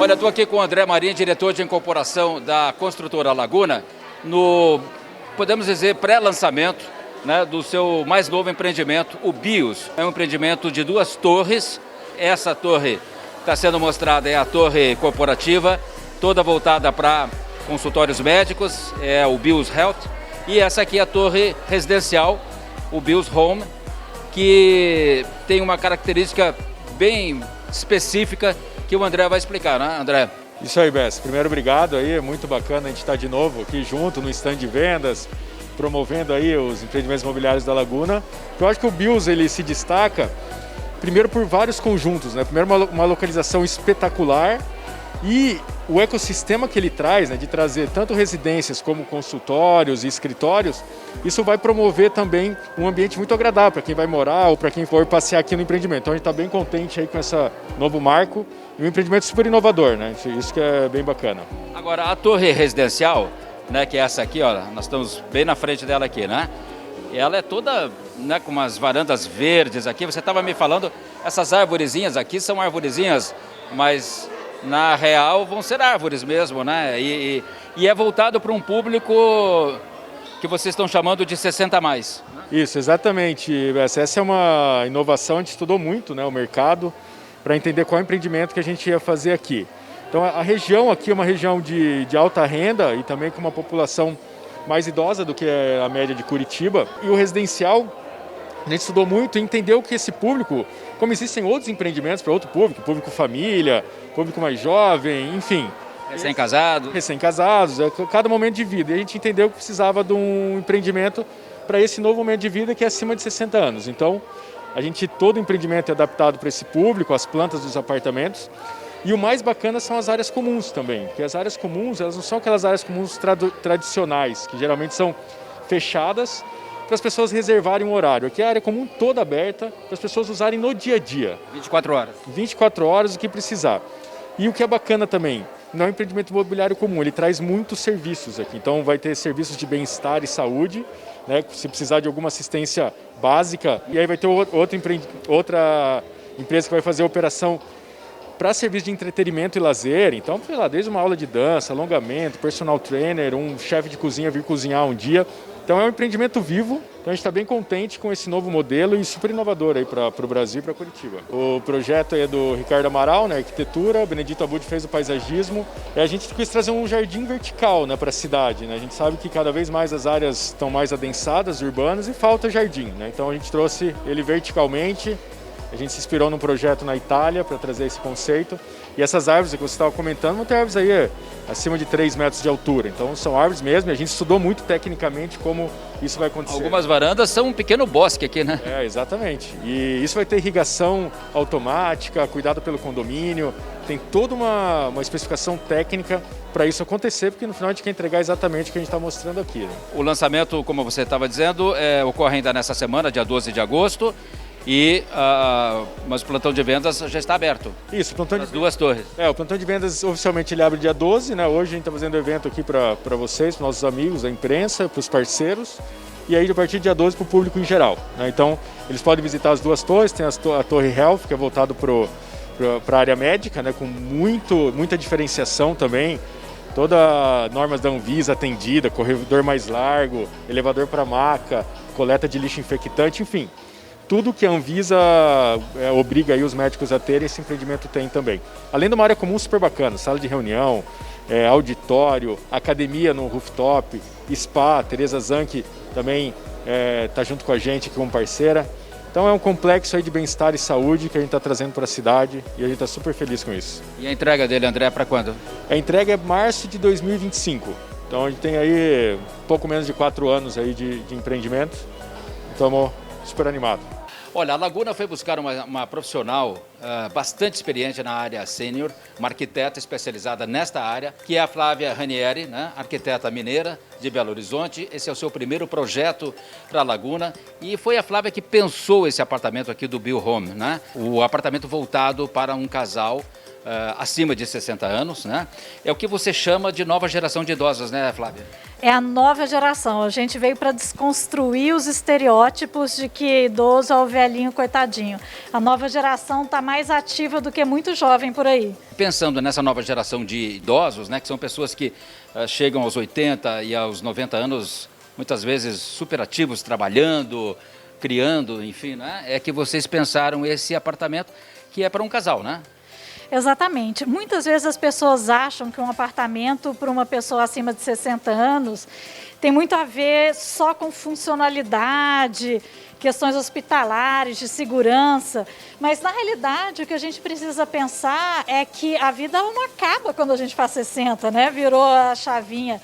Olha, estou aqui com o André Marinho, diretor de incorporação da construtora Laguna, no, podemos dizer, pré-lançamento, né, do seu mais novo empreendimento, o BIOS. É um empreendimento de 2 torres. Essa torre está sendo mostrada, é a torre corporativa, toda voltada para consultórios médicos, é o BIOS Health. E essa aqui é a torre residencial, o BIOS Home, que tem uma característica bem específica que o André vai explicar, né, André? Isso aí, Bess. Primeiro, obrigado aí, é muito bacana a gente estar de novo aqui junto no stand de vendas, promovendo aí os empreendimentos imobiliários da Laguna. Eu acho que o BIOS ele se destaca, primeiro por vários conjuntos, né? Primeiro uma localização espetacular e o ecossistema que ele traz, né, de trazer tanto residências como consultórios e escritórios, isso vai promover também um ambiente muito agradável para quem vai morar ou para quem for passear aqui no empreendimento. Então a gente está bem contente aí com esse novo marco e um empreendimento super inovador, né? Isso que é bem bacana. Agora, a torre residencial, né, que é essa aqui, ó, nós estamos bem na frente dela aqui, né? Ela é toda, né, com umas varandas verdes aqui. Você estava me falando, essas arvorezinhas aqui são arvorezinhas, mas na real vão ser árvores mesmo, né? E é voltado para um público que vocês estão chamando de 60 a mais. Isso, exatamente. Essa é uma inovação, a gente estudou muito, né, o mercado para entender qual empreendimento que a gente ia fazer aqui. Então a região aqui é uma região de alta renda e também com uma população mais idosa do que a média de Curitiba. E o residencial, a gente estudou muito e entendeu que esse público, como existem outros empreendimentos para outro público família, público mais jovem, enfim. Recém-casados. Recém-casados, cada momento de vida. E a gente entendeu que precisava de um empreendimento para esse novo momento de vida que é acima de 60 anos. Então, todo empreendimento é adaptado para esse público, as plantas dos apartamentos. E o mais bacana são as áreas comuns também, porque as áreas comuns, elas não são aquelas áreas comuns tradicionais, que geralmente são fechadas para as pessoas reservarem um horário. Aqui é a área comum toda aberta para as pessoas usarem no dia a dia. 24 horas. 24 horas, o que precisar. E o que é bacana também, não é um empreendimento imobiliário comum, ele traz muitos serviços aqui. Então vai ter serviços de bem-estar e saúde, né, se precisar de alguma assistência básica. E aí vai ter outra empresa que vai fazer a operação para serviço de entretenimento e lazer. Então, sei lá, desde uma aula de dança, alongamento, personal trainer, um chefe de cozinha vir cozinhar um dia. Então é um empreendimento vivo, então a gente está bem contente com esse novo modelo e super inovador aí para o Brasil e para Curitiba. O projeto é do Ricardo Amaral, né, arquitetura, o Benedito Abud fez o paisagismo, e a gente quis trazer um jardim vertical, né, para a cidade, né? A gente sabe que cada vez mais as áreas estão mais adensadas, urbanas, e falta jardim, né? Então a gente trouxe ele verticalmente. A gente se inspirou num projeto na Itália para trazer esse conceito. E essas árvores que você estava comentando, vão ter árvores aí acima de 3 metros de altura. Então são árvores mesmo, e a gente estudou muito tecnicamente como isso vai acontecer. Algumas varandas são um pequeno bosque aqui, né? É, exatamente. E isso vai ter irrigação automática, cuidado pelo condomínio. Tem toda uma especificação técnica para isso acontecer, porque no final a gente quer entregar exatamente o que a gente está mostrando aqui, né? O lançamento, como você estava dizendo, ocorre ainda nessa semana, dia 12 de agosto. Mas o plantão de vendas já está aberto. Isso, o plantão das 2 torres. O plantão de vendas oficialmente ele abre dia 12, né? Hoje a gente está fazendo evento aqui para vocês, para nossos amigos, da imprensa, para os parceiros. E aí a partir do dia 12 para o público em geral, né? Então eles podem visitar as 2 torres, tem a Torre Health, que é voltado para a área médica, né? Com muita diferenciação também. Toda normas da Anvisa atendida, corredor mais largo, elevador para maca, coleta de lixo infectante, enfim. Tudo que a Anvisa obriga aí os médicos a terem, esse empreendimento tem também. Além de uma área comum super bacana, sala de reunião, auditório, academia no rooftop, spa, Tereza Zanck também está junto com a gente aqui como parceira. Então é um complexo aí de bem-estar e saúde que a gente está trazendo para a cidade e a gente está super feliz com isso. E a entrega dele, André, para quando? A entrega é março de 2025. Então a gente tem aí pouco menos de 4 anos aí de empreendimento. Estamos super animados. Olha, a Laguna foi buscar uma profissional bastante experiente na área sênior, uma arquiteta especializada nesta área, que é a Flávia Ranieri, né? Arquiteta mineira de Belo Horizonte. Esse é o seu primeiro projeto para a Laguna e foi a Flávia que pensou esse apartamento aqui do BIOS Home, né? O apartamento voltado para um casal acima de 60 anos, né? É o que você chama de nova geração de idosos, né, Flávia? É a nova geração. A gente veio para desconstruir os estereótipos de que idoso é o velhinho coitadinho. A nova geração está mais ativa do que muito jovem por aí. Pensando nessa nova geração de idosos, né, que são pessoas que chegam aos 80 e aos 90 anos, muitas vezes superativos, trabalhando, criando, enfim, né? É que vocês pensaram esse apartamento que é para um casal, né? Exatamente. Muitas vezes as pessoas acham que um apartamento para uma pessoa acima de 60 anos tem muito a ver só com funcionalidade, questões hospitalares, de segurança, mas na realidade o que a gente precisa pensar é que a vida não acaba quando a gente faz 60, né? Virou a chavinha.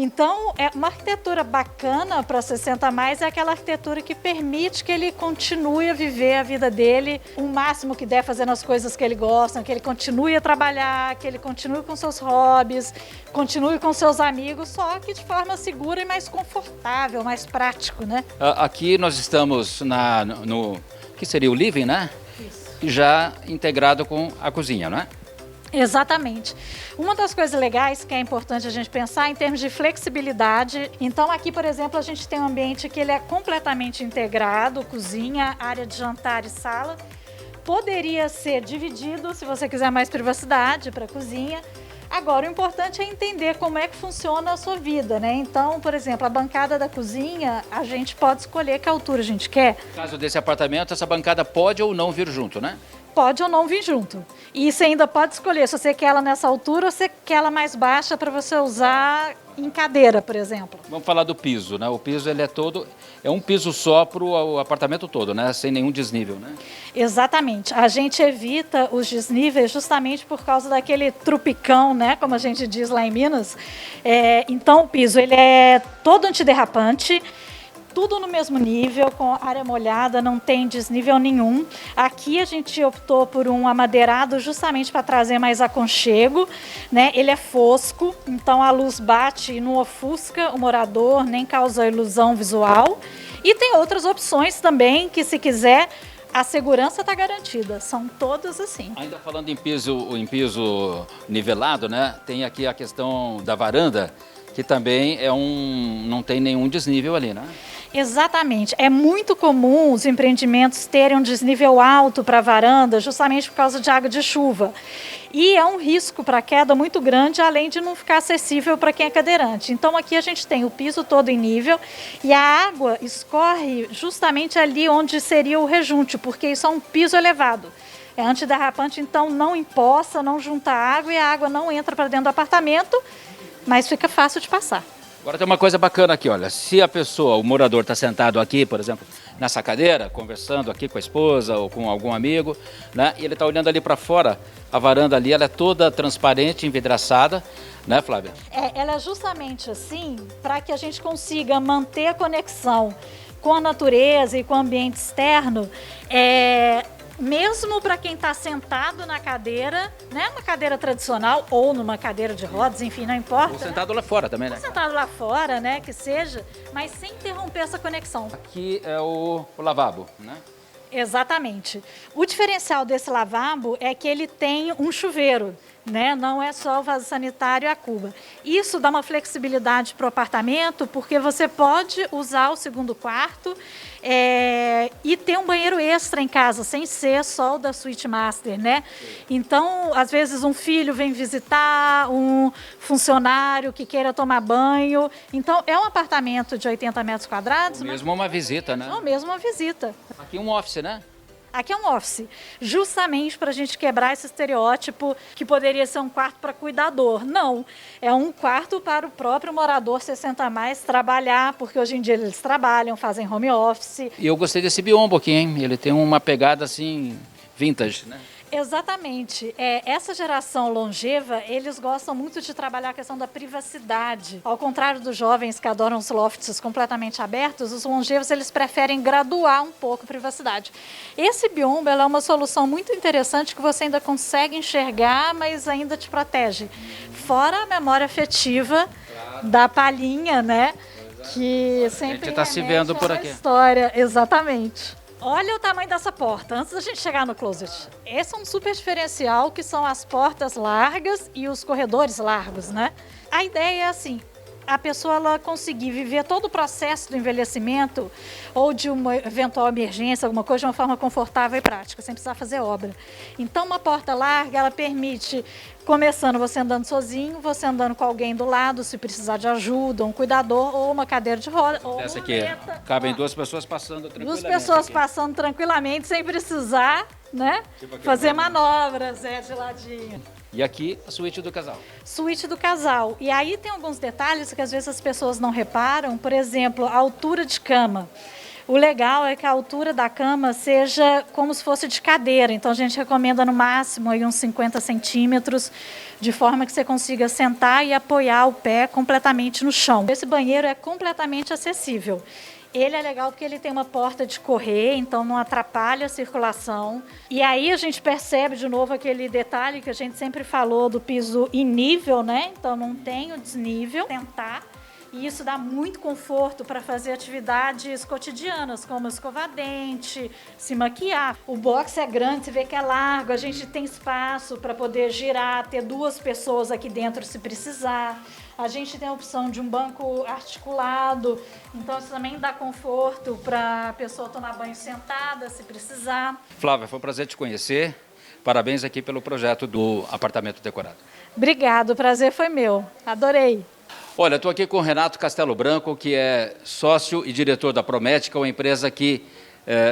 Então, uma arquitetura bacana para 60 a mais é aquela arquitetura que permite que ele continue a viver a vida dele o máximo que der, fazendo as coisas que ele gosta, que ele continue a trabalhar, que ele continue com seus hobbies, continue com seus amigos, só que de forma segura e mais confortável, mais prático, né? Aqui nós estamos no que seria o living, né? Isso. Já integrado com a cozinha, não é? Exatamente. Uma das coisas legais que é importante a gente pensar em termos de flexibilidade. Então aqui, por exemplo, a gente tem um ambiente que ele é completamente integrado, cozinha, área de jantar e sala. Poderia ser dividido, se você quiser mais privacidade para a cozinha. Agora, o importante é entender como é que funciona a sua vida, né? Então, por exemplo, a bancada da cozinha, a gente pode escolher que altura a gente quer. No caso desse apartamento, essa bancada pode ou não vir junto, né? Pode ou não vir junto. E você ainda pode escolher se você quer ela nessa altura ou se você quer ela mais baixa para você usar em cadeira, por exemplo. Vamos falar do piso, né? O piso ele é um piso só para o apartamento todo, né? Sem nenhum desnível, né? Exatamente. A gente evita os desníveis justamente por causa daquele trupicão, né? Como a gente diz lá em Minas. Então o piso ele é todo antiderrapante. Tudo no mesmo nível, com área molhada, não tem desnível nenhum. Aqui a gente optou por um amadeirado justamente para trazer mais aconchego, né? Ele é fosco, então a luz bate e não ofusca o morador, nem causa ilusão visual. E tem outras opções também, que se quiser, a segurança está garantida. São todas assim. Ainda falando em piso nivelado, né? Tem aqui a questão da varanda, que também não tem nenhum desnível ali, né? Exatamente. É muito comum os empreendimentos terem um desnível alto para a varanda, justamente por causa de água de chuva. E é um risco para queda muito grande, além de não ficar acessível para quem é cadeirante. Então aqui a gente tem o piso todo em nível e a água escorre justamente ali onde seria o rejunte, porque isso é um piso elevado. É antiderrapante, então não empoça, não junta água e a água não entra para dentro do apartamento, mas fica fácil de passar. Agora tem uma coisa bacana aqui, olha, se o morador está sentado aqui, por exemplo, nessa cadeira, conversando aqui com a esposa ou com algum amigo, né, e ele está olhando ali para fora, a varanda ali, ela é toda transparente, envidraçada, né, Flávia? Ela é justamente assim para que a gente consiga manter a conexão com a natureza e com o ambiente externo, mesmo para quem está sentado na cadeira, né, uma cadeira tradicional ou numa cadeira de rodas, enfim, não importa. Ou sentado lá fora também, né? Ou sentado lá fora, né, que seja, mas sem interromper essa conexão. Aqui é o lavabo, né? Exatamente. O diferencial desse lavabo é que ele tem um chuveiro, né? Não é só o vaso sanitário e a cuba. Isso dá uma flexibilidade para o apartamento, porque você pode usar o segundo quarto e ter um banheiro extra em casa, sem ser só o da suíte master, né? Então, às vezes um filho vem visitar, um funcionário que queira tomar banho. Então, é um apartamento de 80 metros quadrados. Ou mesmo uma visita, né? Ou mesmo uma visita. Aqui é um office, né? Aqui é um office, justamente para a gente quebrar esse estereótipo que poderia ser um quarto para cuidador. Não, é um quarto para o próprio morador 60 a mais trabalhar, porque hoje em dia eles trabalham, fazem home office. E eu gostei desse biombo aqui, hein? Ele tem uma pegada assim, vintage, né? Exatamente. Essa geração longeva, eles gostam muito de trabalhar a questão da privacidade. Ao contrário dos jovens que adoram os lofts completamente abertos, os longevos eles preferem graduar um pouco a privacidade. Esse biombo é uma solução muito interessante que você ainda consegue enxergar, mas ainda te protege. Fora a memória afetiva da palhinha, né? Que sempre está se vendo por aqui. história, exatamente. Olha o tamanho dessa porta, antes da gente chegar no closet. Esse é um super diferencial, que são as portas largas e os corredores largos, né? A ideia é assim, a pessoa ela conseguir viver todo o processo do envelhecimento ou de uma eventual emergência, alguma coisa, de uma forma confortável e prática, sem precisar fazer obra. Então, uma porta larga, ela permite, começando você andando sozinho, você andando com alguém do lado, se precisar de ajuda, um cuidador ou uma cadeira de roda. Ou Essa aqui, cabem duas pessoas passando tranquilamente. Duas pessoas aqui. passando tranquilamente, sem precisar, né, fazer manobras de ladinho. E aqui, a suíte do casal. Suíte do casal. E aí tem alguns detalhes que às vezes as pessoas não reparam. Por exemplo, a altura de cama. O legal é que a altura da cama seja como se fosse de cadeira. Então, a gente recomenda no máximo aí uns 50 centímetros, de forma que você consiga sentar e apoiar o pé completamente no chão. Esse banheiro é completamente acessível. Ele é legal porque ele tem uma porta de correr, então não atrapalha a circulação. E aí a gente percebe de novo aquele detalhe que a gente sempre falou do piso em nível, né? Então não tem o desnível. Tentar. E isso dá muito conforto para fazer atividades cotidianas, como escovar dente, se maquiar. O box é grande, você vê que é largo, a gente tem espaço para poder girar, ter duas pessoas aqui dentro se precisar. A gente tem a opção de um banco articulado, então isso também dá conforto para a pessoa tomar banho sentada, se precisar. Flávia, foi um prazer te conhecer. Parabéns aqui pelo projeto do apartamento decorado. Obrigado, o prazer foi meu. Adorei. Olha, estou aqui com o Renato Castelo Branco, que é sócio e diretor da Promética, uma empresa que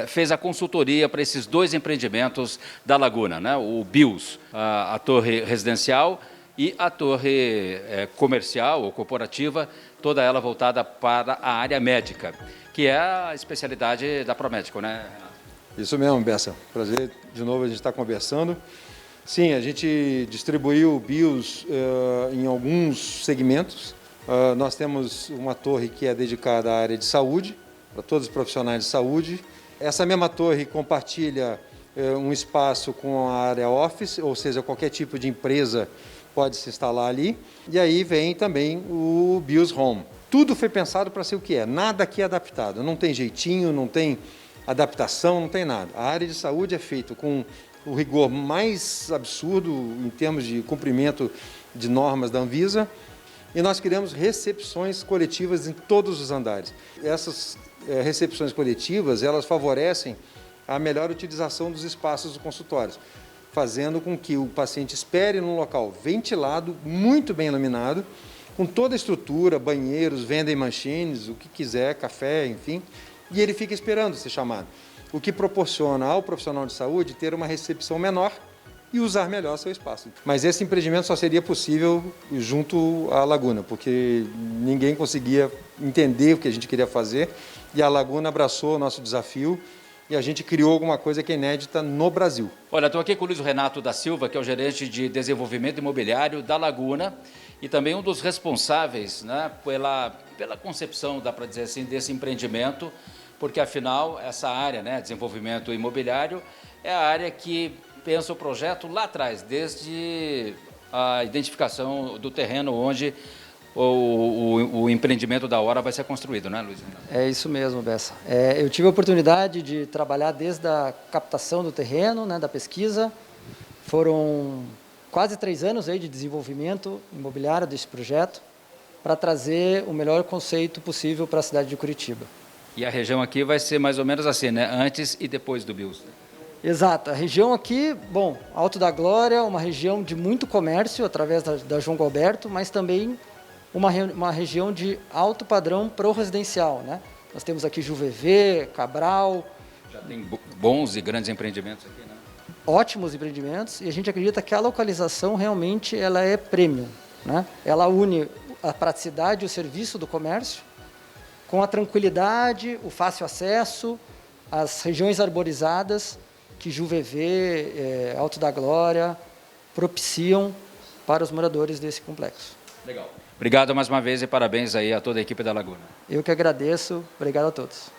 fez a consultoria para esses dois empreendimentos da Laguna, né? O BIOS, a torre residencial, e a torre comercial ou corporativa, toda ela voltada para a área médica, que é a especialidade da Promética, né, Renato? Isso mesmo, Bessa. Prazer de novo a gente estar conversando. Sim, a gente distribuiu o BIOS em alguns segmentos. Nós temos uma torre que é dedicada à área de saúde, para todos os profissionais de saúde. Essa mesma torre compartilha um espaço com a área office, ou seja, qualquer tipo de empresa pode se instalar ali. E aí vem também o BIOS Home. Tudo foi pensado para ser o que é, nada aqui é adaptado. Não tem jeitinho, não tem adaptação, não tem nada. A área de saúde é feita com o rigor mais absurdo em termos de cumprimento de normas da Anvisa. E nós criamos recepções coletivas em todos os andares. Essas recepções coletivas, elas favorecem a melhor utilização dos espaços dos consultórios, fazendo com que o paciente espere num local ventilado, muito bem iluminado, com toda a estrutura, banheiros, vending machines, o que quiser, café, enfim, e ele fica esperando ser chamado, o que proporciona ao profissional de saúde ter uma recepção menor e usar melhor seu espaço. Mas esse empreendimento só seria possível junto à Laguna, porque ninguém conseguia entender o que a gente queria fazer e a Laguna abraçou o nosso desafio e a gente criou alguma coisa que é inédita no Brasil. Olha, estou aqui com o Luiz Renato da Silva, que é o gerente de desenvolvimento imobiliário da Laguna e também um dos responsáveis, né, pela concepção, dá para dizer assim, desse empreendimento, porque afinal essa área, né, desenvolvimento imobiliário, é a área que pensa o projeto lá atrás, desde a identificação do terreno onde o empreendimento da hora vai ser construído, né, Luiz? É isso mesmo, Bessa. Eu tive a oportunidade de trabalhar desde a captação do terreno, né, da pesquisa. Foram quase 3 anos aí de desenvolvimento imobiliário desse projeto para trazer o melhor conceito possível para a cidade de Curitiba. E a região aqui vai ser mais ou menos assim, né? Antes e depois do BIOS. Exato. A região aqui, bom, Alto da Glória, uma região de muito comércio através da João Galberto, mas também uma região de alto padrão para o residencial, né? Nós temos aqui Juvevê, Cabral. Já tem bons e grandes empreendimentos aqui, né? Ótimos empreendimentos, e a gente acredita que a localização realmente ela é premium, né? Ela une a praticidade e o serviço do comércio com a tranquilidade, o fácil acesso, as regiões arborizadas que Juvevê, Alto da Glória propiciam para os moradores desse complexo. Legal. Obrigado mais uma vez e parabéns aí a toda a equipe da Laguna. Eu que agradeço. Obrigado a todos.